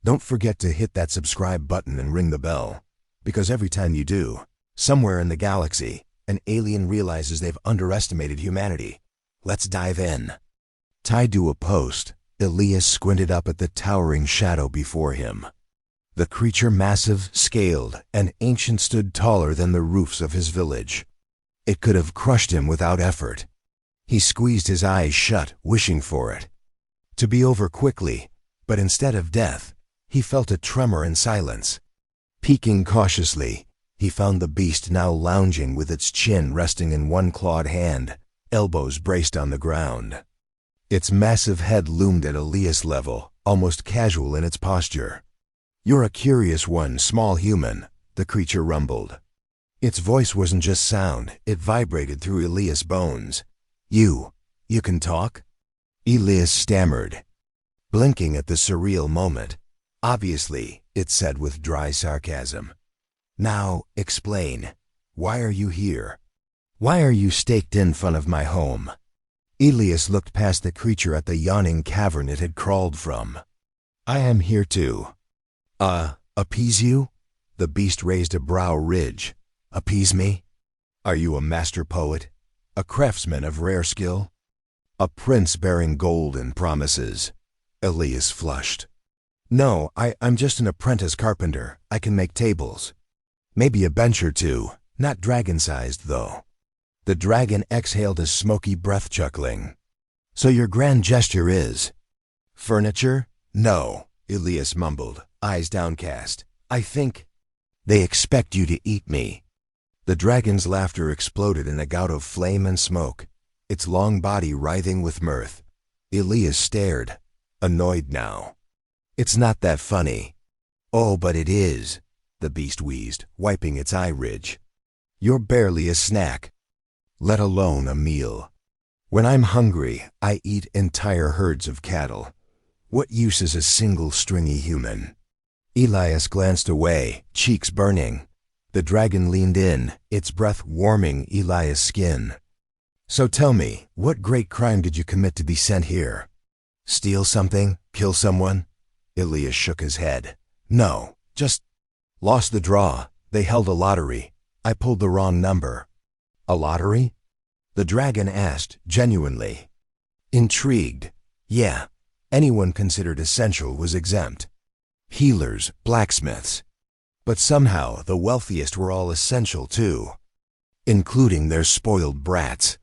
Don't forget to hit that subscribe button and ring the bell, because every time you do, somewhere in the galaxy, an alien realizes they've underestimated humanity. Let's dive in. Tied to a post, Elias squinted up at the towering shadow before him. The creature, massive, scaled, and ancient, stood taller than the roofs of his village. It could have crushed him without effort. He squeezed his eyes shut, wishing for it to be over quickly, but instead of death, he felt a tremor in silence. Peeking cautiously, he found the beast now lounging with its chin resting in one clawed hand, elbows braced on the ground. Its massive head loomed at Elias level, almost casual in its posture. "You're a curious one, small human," the creature rumbled. Its voice wasn't just sound, it vibrated through Elias' bones. You can talk?" Elias stammered, blinking at the surreal moment. "Obviously," it said with dry sarcasm. "Now, explain. Why are you here? Why are you staked in front of my home?" Elias looked past the creature at the yawning cavern it had crawled from. "I am here to, appease you?" The beast raised a brow ridge. "Appease me? Are you a master poet? A craftsman of rare skill? A prince bearing golden promises?" Elias flushed. "No, I'm just an apprentice carpenter. I can make tables. Maybe a bench or two, not dragon-sized, though." The dragon exhaled a smoky breath, chuckling. "So your grand gesture is furniture?" "No," Elias mumbled, eyes downcast. "I think they expect you to eat me." The dragon's laughter exploded in a gout of flame and smoke, its long body writhing with mirth. Elias stared, annoyed now. "It's not that funny." "Oh, but it is," the beast wheezed, wiping its eye ridge. "You're barely a snack, let alone a meal. When I'm hungry, I eat entire herds of cattle. What use is a single stringy human?" Elias glanced away, cheeks burning. The dragon leaned in, its breath warming Elias' skin. "So tell me, what great crime did you commit to be sent here? Steal something? Kill someone?" Elias shook his head. "No, just lost the draw. They held a lottery. I pulled the wrong number." "A lottery?" the dragon asked, genuinely intrigued. "Yeah, anyone considered essential was exempt. Healers, blacksmiths. But somehow the wealthiest were all essential too, including their spoiled brats."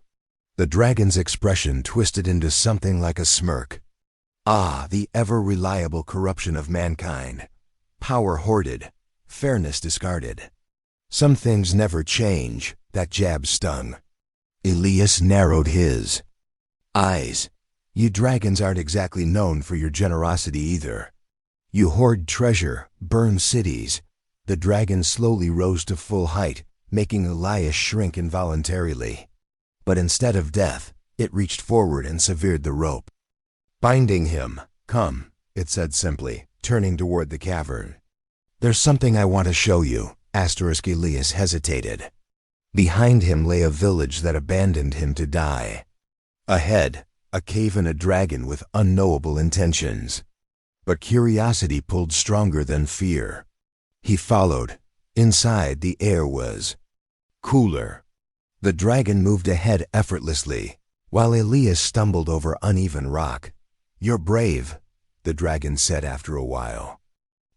The dragon's expression twisted into something like a smirk. "Ah, the ever-reliable corruption of mankind. Power hoarded, fairness discarded. Some things never change." That jab stung. Elias narrowed his eyes. "You dragons aren't exactly known for your generosity either. You hoard treasure, burn cities." The dragon slowly rose to full height, making Elias shrink involuntarily. But instead of death, it reached forward and severed the rope. "Binding him. Come," it said simply, turning toward the cavern. "There's something I want to show you." Elias hesitated. Behind him lay a village that abandoned him to die. Ahead, a cave and a dragon with unknowable intentions. But curiosity pulled stronger than fear. He followed. Inside, the air was cooler. The dragon moved ahead effortlessly, while Elias stumbled over uneven rock. "You're brave," the dragon said after a while.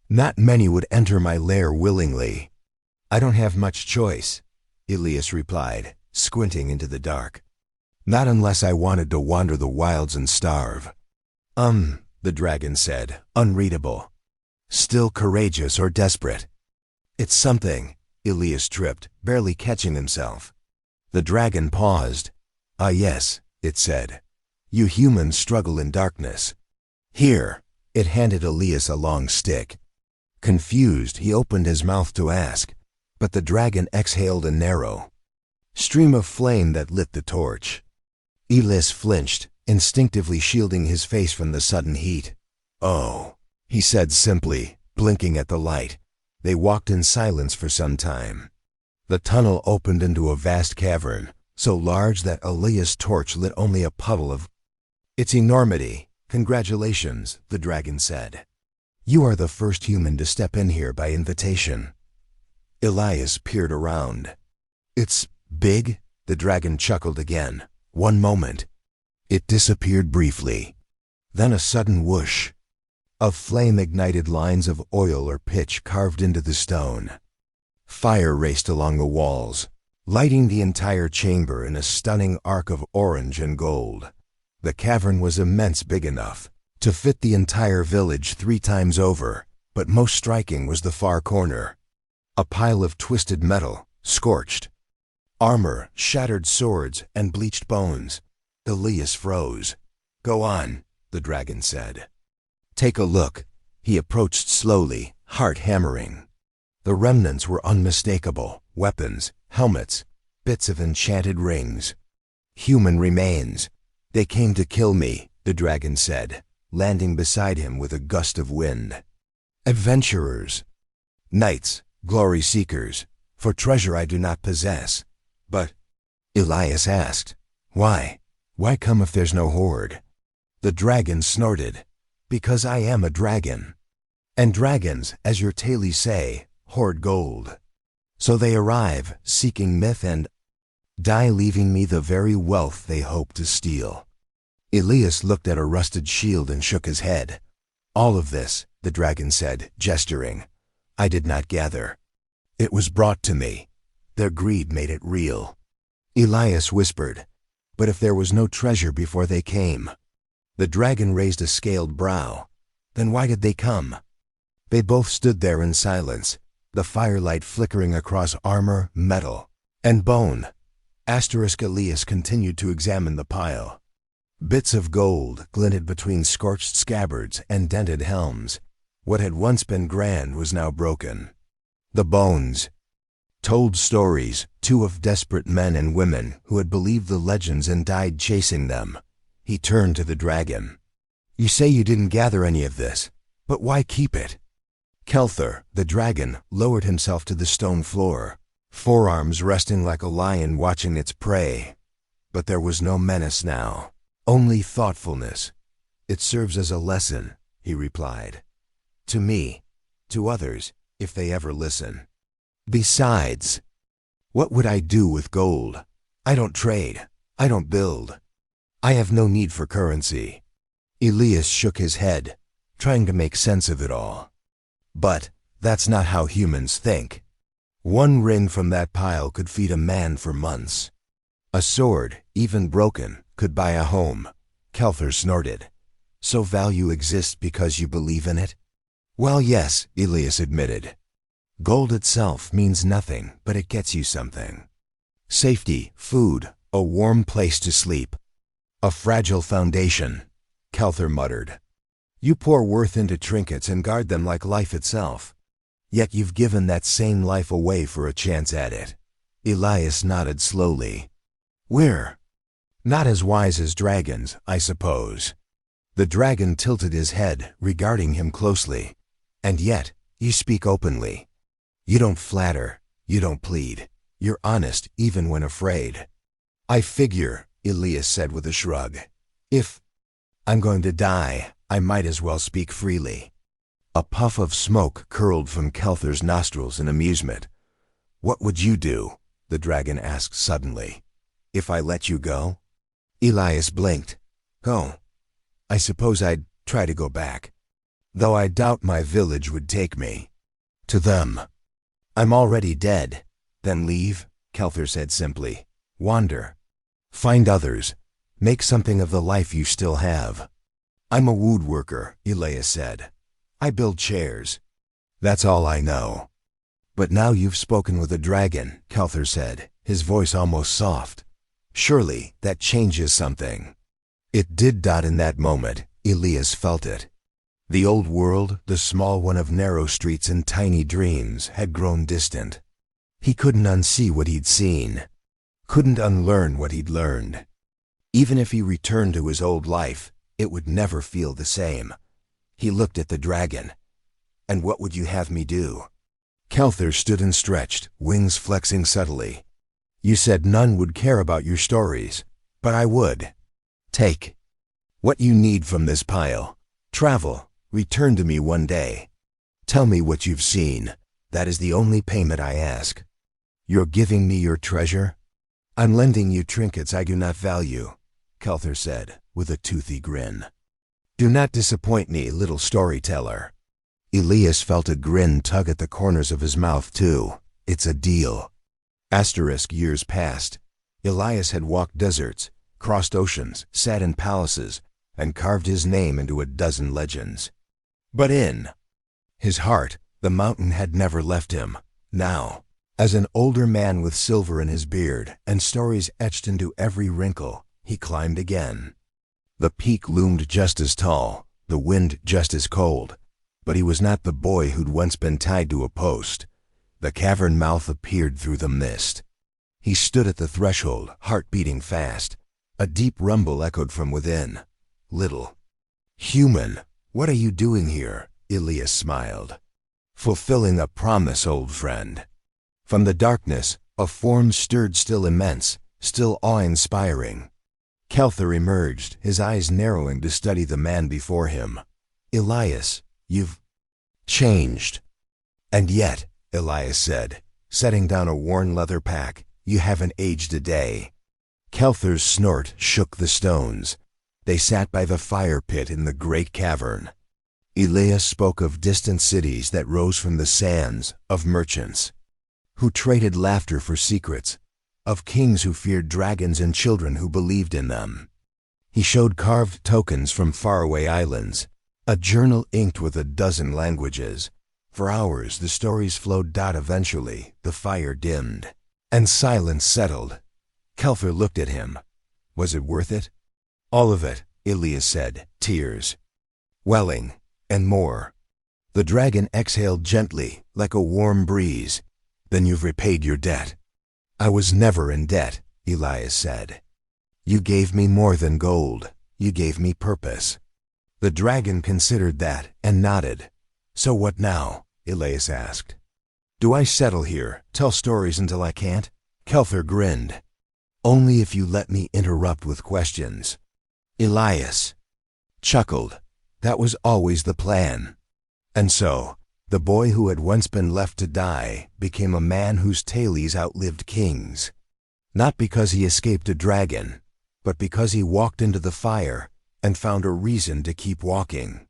"Not many would enter my lair willingly." "I don't have much choice," Elias replied, squinting into the dark. "Not unless I wanted to wander the wilds and starve." The dragon said, unreadable. "Still courageous or desperate?" "It's something." Elias tripped, barely catching himself. The dragon paused. "Ah yes," it said. "You humans struggle in darkness. Here." It handed Elias a long stick. Confused, he opened his mouth to ask, but the dragon exhaled a narrow stream of flame that lit the torch. Elias flinched, instinctively shielding his face from the sudden heat. "Oh," he said simply, blinking at the light. They walked in silence for some time. The tunnel opened into a vast cavern, so large that Elias' torch lit only a puddle of its enormity. "Congratulations," the dragon said. You are the first human to step in here by invitation. Elias peered around. It's big? The dragon chuckled again. One moment. It disappeared briefly. Then a sudden whoosh. Of flame-ignited lines of oil or pitch carved into the stone. Fire raced along the walls, lighting the entire chamber in a stunning arc of orange and gold. The cavern was immense, big enough to fit the entire village 3 times over, but most striking was the far corner. A pile of twisted metal, scorched. Armor, shattered swords, and bleached bones. Elias froze. Go on, the dragon said. Take a look. He approached slowly, heart hammering. The remnants were unmistakable. Weapons, helmets, bits of enchanted rings. Human remains. They came to kill me, the dragon said, landing beside him with a gust of wind. Adventurers. Knights, glory seekers, for treasure I do not possess. But, Elias asked, why? Why come if there's no horde? The dragon snorted. Because I am a dragon. And dragons, as your tailies say, hoard gold. So they arrive, seeking myth and die, leaving me the very wealth they hope to steal. Elias looked at a rusted shield and shook his head. All of this, the dragon said, gesturing, I did not gather. It was brought to me. Their greed made it real. Elias whispered, but if there was no treasure before they came? The dragon raised a scaled brow. Then why did they come? They both stood there in silence, the firelight flickering across armor, metal, and bone. Elias continued to examine the pile. Bits of gold glinted between scorched scabbards and dented helms. What had once been grand was now broken. The bones told stories, 2 of desperate men and women who had believed the legends and died chasing them. He turned to the dragon. You say you didn't gather any of this, but why keep it? Kelthur, the dragon, lowered himself to the stone floor, forearms resting like a lion watching its prey. But there was no menace now, only thoughtfulness. It serves as a lesson, he replied. To me, to others, if they ever listen. Besides, what would I do with gold? I don't trade. I don't build. I have no need for currency. Elias shook his head, trying to make sense of it all. But that's not how humans think. 1 ring from that pile could feed a man for months. A sword, even broken, could buy a home. Kelthur snorted. So value exists because you believe in it? Well, yes, Elias admitted. Gold itself means nothing, but it gets you something. Safety, food, a warm place to sleep. A fragile foundation, Kelthur muttered. You pour worth into trinkets and guard them like life itself. Yet you've given that same life away for a chance at it. Elias nodded slowly. We're not as wise as dragons, I suppose. The dragon tilted his head, regarding him closely. And yet, you speak openly. You don't flatter, you don't plead. You're honest even when afraid. I figure, Elias said with a shrug. If I'm going to die, I might as well speak freely. A puff of smoke curled from Kelthur's nostrils in amusement. What would you do? The dragon asked suddenly. If I let you go? Elias blinked. Go. I suppose I'd try to go back. Though I doubt my village would take me. To them. I'm already dead. Then leave, Kelthur said simply. Wander. Find others. Make something of the life you still have. I'm a woodworker, Elias said. I build chairs. That's all I know. But now you've spoken with a dragon, Kelthur said, his voice almost soft. Surely that changes something. It did. In that moment, Elias felt it. The old world, the small one of narrow streets and tiny dreams, had grown distant. He couldn't unsee what he'd seen. Couldn't unlearn what he'd learned. Even if he returned to his old life, it would never feel the same. He looked at the dragon. And what would you have me do? Kelthur stood and stretched, wings flexing subtly. You said none would care about your stories, but I would. Take what you need from this pile. Travel, Return to me one day. Tell me what you've seen. That is the only payment I ask. You're giving me your treasure? I'm lending you trinkets I do not value, Kelthur said, with a toothy grin. Do not disappoint me, little storyteller. Elias felt a grin tug at the corners of his mouth, too. It's a deal. Years passed. Elias had walked deserts, crossed oceans, sat in palaces, and carved his name into a dozen legends. But in his heart, the mountain had never left him. Now, as an older man with silver in his beard and stories etched into every wrinkle, he climbed again. The peak loomed just as tall, the wind just as cold, but he was not the boy who'd once been tied to a post. The cavern mouth appeared through the mist. He stood at the threshold, heart beating fast. A deep rumble echoed from within. Little human, what are you doing here? Elias smiled. Fulfilling a promise, old friend. From the darkness, a form stirred, still immense, still awe-inspiring. Kelthur emerged, his eyes narrowing to study the man before him. Elias, you've changed. And yet, Elias said, setting down a worn leather pack, you haven't aged a day. Kelthur's snort shook the stones. They sat by the fire pit in the great cavern. Elias spoke of distant cities that rose from the sands, of merchants who traded laughter for secrets, of kings who feared dragons and children who believed in them. He showed carved tokens from faraway islands, a journal inked with a dozen languages. For hours the stories flowed. Eventually, the fire dimmed, and silence settled. Kelthur looked at him. Was it worth it? All of it, Elias said, tears welling, and more. The dragon exhaled gently, like a warm breeze. Then you've repaid your debt. I was never in debt, Elias said. You gave me more than gold. You gave me purpose. The dragon considered that and nodded. So what now? Elias asked. Do I settle here, tell stories until I can't? Kelthur grinned. Only if you let me interrupt with questions. Elias chuckled. That was always the plan. And so, the boy who had once been left to die became a man whose tales outlived kings. Not because he escaped a dragon, but because he walked into the fire and found a reason to keep walking.